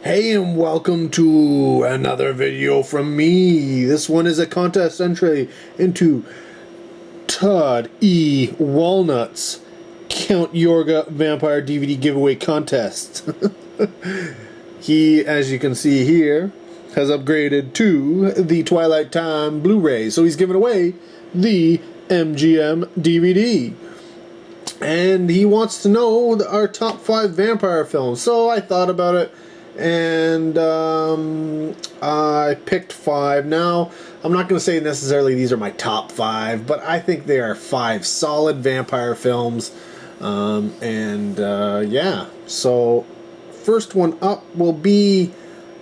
Hey, and welcome to another video from me. This one is a contest entry into Todd E Walnuts Count Yorga Vampire DVD giveaway contest. He, as you can see here, has upgraded to the Twilight Time Blu-ray, so he's giving away the MGM DVD. And he wants to know our top 5 vampire films. So I thought about it, and I picked 5. Now, I'm not going to say necessarily these are my top 5, but I think they are 5 solid vampire films. Yeah, so first one up will be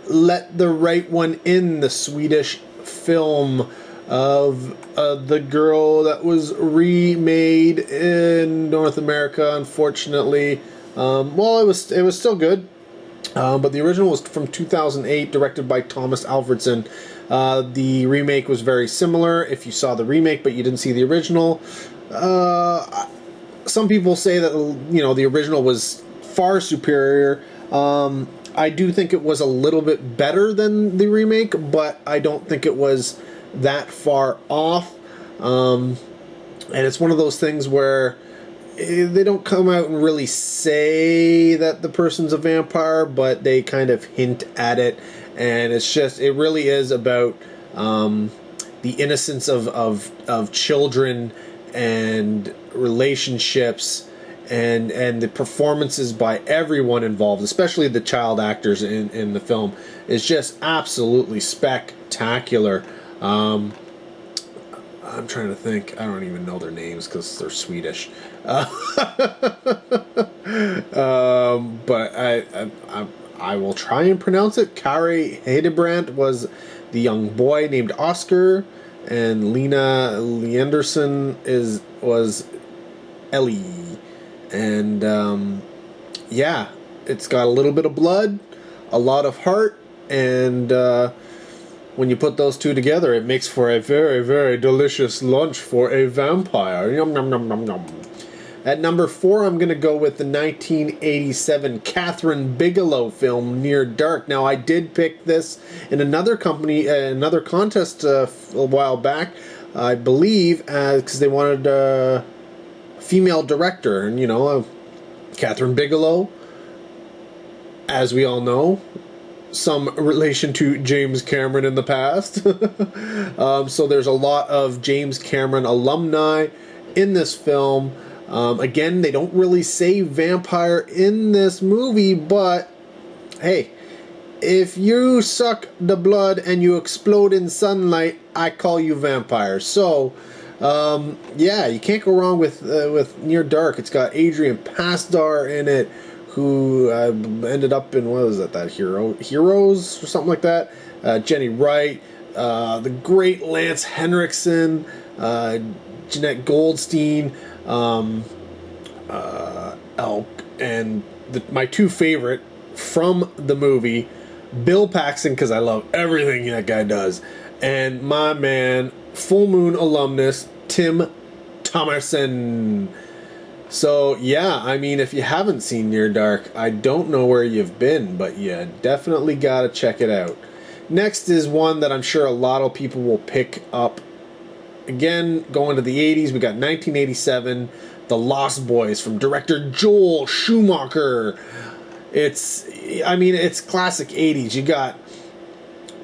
Let the Right One In, the Swedish film of the girl that was remade in North America, unfortunately. Well, it was still good, but the original was from 2008, directed by Thomas Alfredson. The remake was very similar if you saw the remake, but you didn't see the original. Some people say that, you know, the original was far superior. I do think it was a little bit better than the remake, but I don't think it was that far off. And it's one of those things where they don't come out and really say that the person's a vampire, but they kind of hint at it. And it's just, it really is about the innocence of children and relationships, and the performances by everyone involved, especially the child actors in the film, is just absolutely spectacular. I'm trying to think. I don't even know their names because they're Swedish. But I will try and pronounce it. Kari Hedebrand was the young boy named Oscar, and Lena Leanderson was Ellie. And yeah, it's got a little bit of blood, a lot of heart, and when you put those two together, it makes for a very, very delicious lunch for a vampire. Yum, yum, yum, yum, yum. At number 4, I'm going to go with the 1987 Catherine Bigelow film, Near Dark. Now, I did pick this in another contest a while back, I believe, because they wanted a female director. And, you know, Catherine Bigelow, as we all know, some relation to James Cameron in the past. So there's a lot of James Cameron alumni in this film. Again, they don't really say vampire in this movie, but hey, if you suck the blood and you explode in sunlight, I call you vampire. So yeah, you can't go wrong with Near Dark. It's got Adrian Pasdar in it, who ended up in, what was it, that Heroes or something like that. Jenny Wright, the great Lance Henriksen, Jeanette Goldstein, Elk, and my two favorite from the movie, Bill Paxton, because I love everything that guy does, and my man, Full Moon alumnus, Tim Thomerson. So, yeah, I mean, if you haven't seen Near Dark, I don't know where you've been, but you definitely gotta check it out. Next is one that I'm sure a lot of people will pick up. Again, going to the 80s, we got 1987, The Lost Boys from director Joel Schumacher. It's classic 80s. You got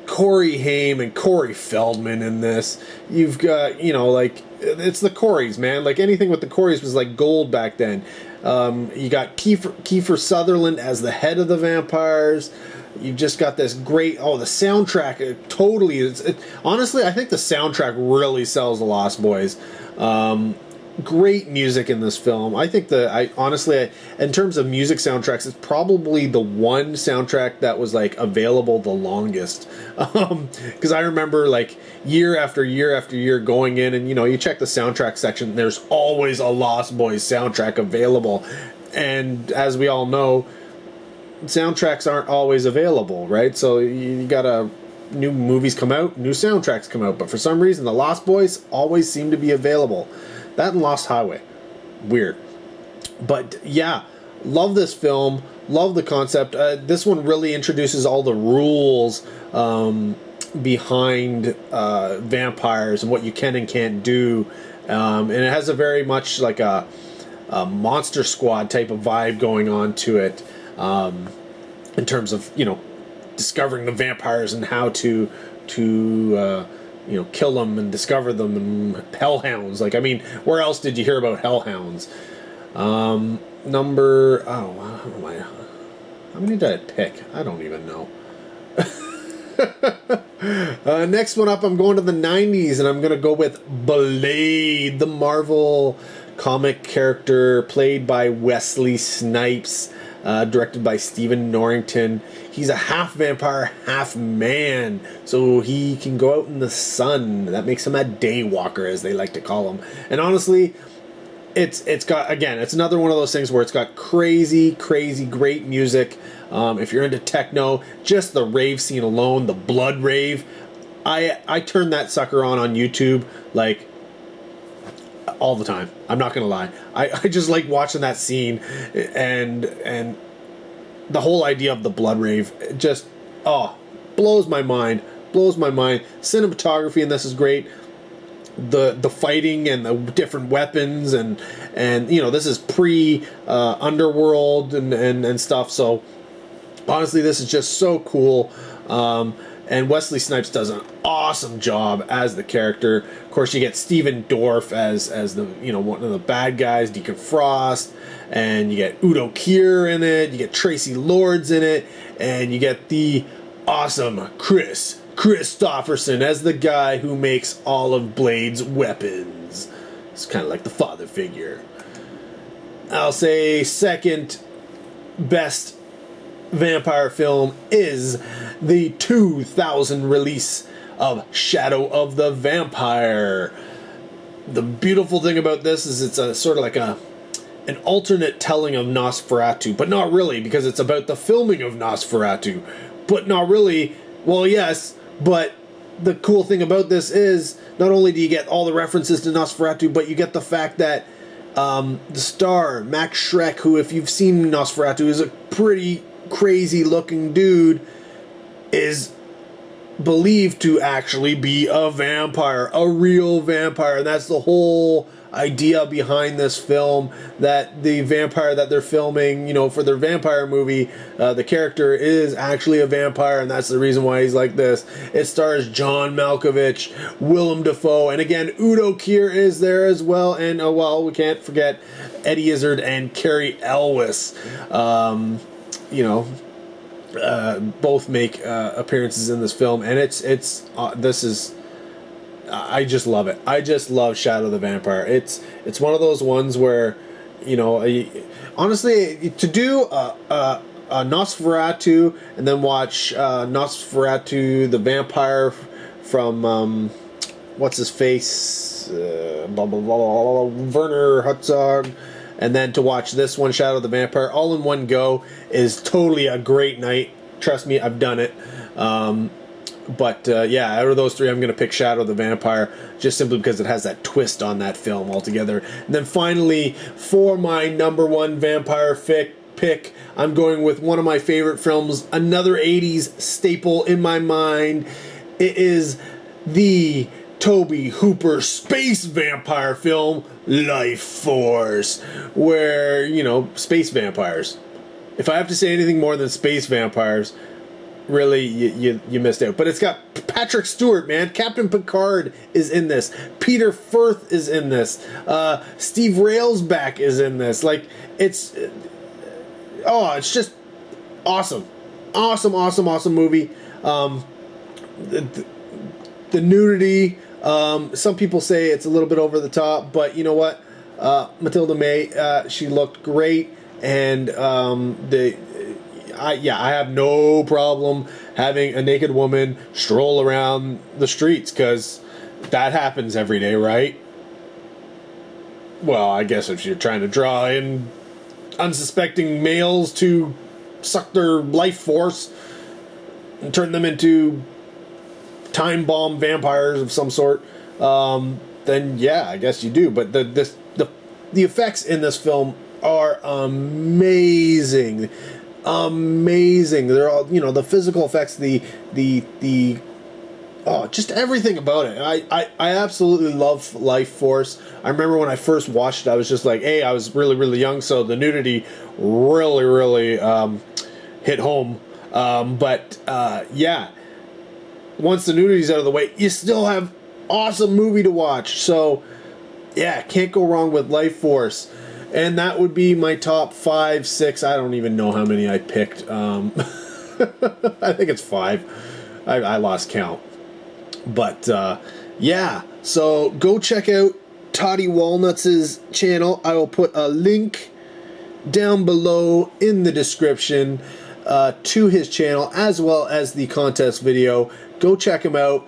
Corey Haim and Corey Feldman in this. You've got, you know, like, it's the Coreys, man. Like, anything with the Coreys was like gold back then. You got Kiefer Sutherland as the head of the vampires. You've just got this great, the soundtrack, honestly, I think the soundtrack really sells The Lost Boys. Great music in this film. I think honestly, in terms of music soundtracks, it's probably the one soundtrack that was like available the longest. Because I remember like year after year after year going in, and you know, you check the soundtrack section, there's always a Lost Boys soundtrack available. And as we all know, soundtracks aren't always available, right? So you gotta, new movies come out, new soundtracks come out, but for some reason the Lost Boys always seem to be available. That and Lost Highway. Weird. But yeah, Love this film. Love the concept. This one really introduces all the rules behind vampires and what you can and can't do. And it has a very much like a Monster Squad type of vibe going on to it, in terms of, you know, discovering the vampires and how to you know, kill them and discover them, and hellhounds. Like, I mean, where else did you hear about hellhounds? How many did I pick? I don't even know. Next one up, I'm going to the 90s, and I'm going to go with Blade, the Marvel comic character played by Wesley Snipes, directed by Stephen Norrington. He's a half vampire, half man, so he can go out in the sun. That makes him a daywalker, as they like to call him. And honestly, it's got, again, it's another one of those things where it's got crazy great music. If you're into techno, just the rave scene alone, the blood rave, I turn that sucker on YouTube like all the time. I'm not gonna lie. I just like watching that scene, and the whole idea of the blood rave just blows my mind. Cinematography in this is great. The fighting and the different weapons, and you know, this is pre Underworld and stuff, so honestly this is just so cool. And Wesley Snipes does an awesome job as the character. Of course, you get Steven Dorff as the, you know, one of the bad guys, Deacon Frost, and you get Udo Kier in it, you get Tracy Lords in it, and you get the awesome Chris Christopherson as the guy who makes all of Blade's weapons. It's kind of like the father figure. I'll say second best vampire film is the 2000 release of Shadow of the Vampire. The beautiful thing about this is it's a sort of like an alternate telling of Nosferatu, but not really, because it's about the filming of Nosferatu, but not really. Well, yes, but the cool thing about this is not only do you get all the references to Nosferatu, but you get the fact that the star, Max Schreck, who, if you've seen Nosferatu, is a pretty crazy looking dude, is believed to actually be a vampire, a real vampire. And that's the whole idea behind this film, that the vampire that they're filming, you know, for their vampire movie, the character is actually a vampire, and that's the reason why he's like this. It stars John Malkovich, Willem Dafoe, and again, Udo Kier is there as well, and we can't forget Eddie Izzard and Carrie Elwes. You know, both make appearances in this film, and I just love it. I just love Shadow the Vampire. It's one of those ones where, you know, honestly, to do a Nosferatu and then watch Nosferatu the Vampire from what's his face, blah blah blah, Werner Herzog, and then to watch this one, Shadow the Vampire, all in one go, is totally a great night. Trust me, I've done it. But yeah, out of those three, I'm going to pick Shadow the Vampire, just simply because it has that twist on that film altogether. And then finally, for my number one vampire pick, I'm going with one of my favorite films, another 80s staple in my mind. It is the Tobe Hooper space vampire film, Lifeforce, where, you know, space vampires. If I have to say anything more than space vampires, really, you missed out. But it's got Patrick Stewart, man. Captain Picard is in this. Peter Firth is in this. Steve Railsback is in this. Like, it's just awesome. Awesome movie. The nudity, some people say it's a little bit over the top, but you know what? Matilda May, she looked great, and I have no problem having a naked woman stroll around the streets, because that happens every day, right? Well, I guess if you're trying to draw in unsuspecting males to suck their life force and turn them into time bomb vampires of some sort, then yeah, I guess you do. But the effects in this film are amazing. Amazing. They're all, you know, the physical effects, the oh, just everything about it. I absolutely love Lifeforce. I remember when I first watched it, I was just like, hey, I was really, really young, so the nudity really, really hit home. Yeah, once the nudity's out of the way, you still have awesome movie to watch. So, yeah, can't go wrong with Lifeforce. And that would be my top 5, 6. I don't even know how many I picked. I think it's 5. I lost count. But, yeah. So, go check out Todd E Walnuts' channel. I will put a link down below in the description to his channel, as well as the contest video. Go check him out.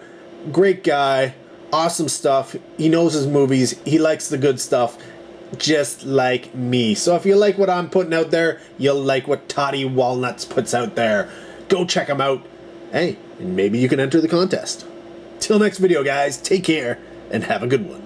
Great guy. Awesome stuff. He knows his movies. He likes the good stuff. Just like me. So if you like what I'm putting out there, you'll like what Todd E Walnuts puts out there. Go check him out. Hey, and maybe you can enter the contest. Till next video, guys, take care and have a good one.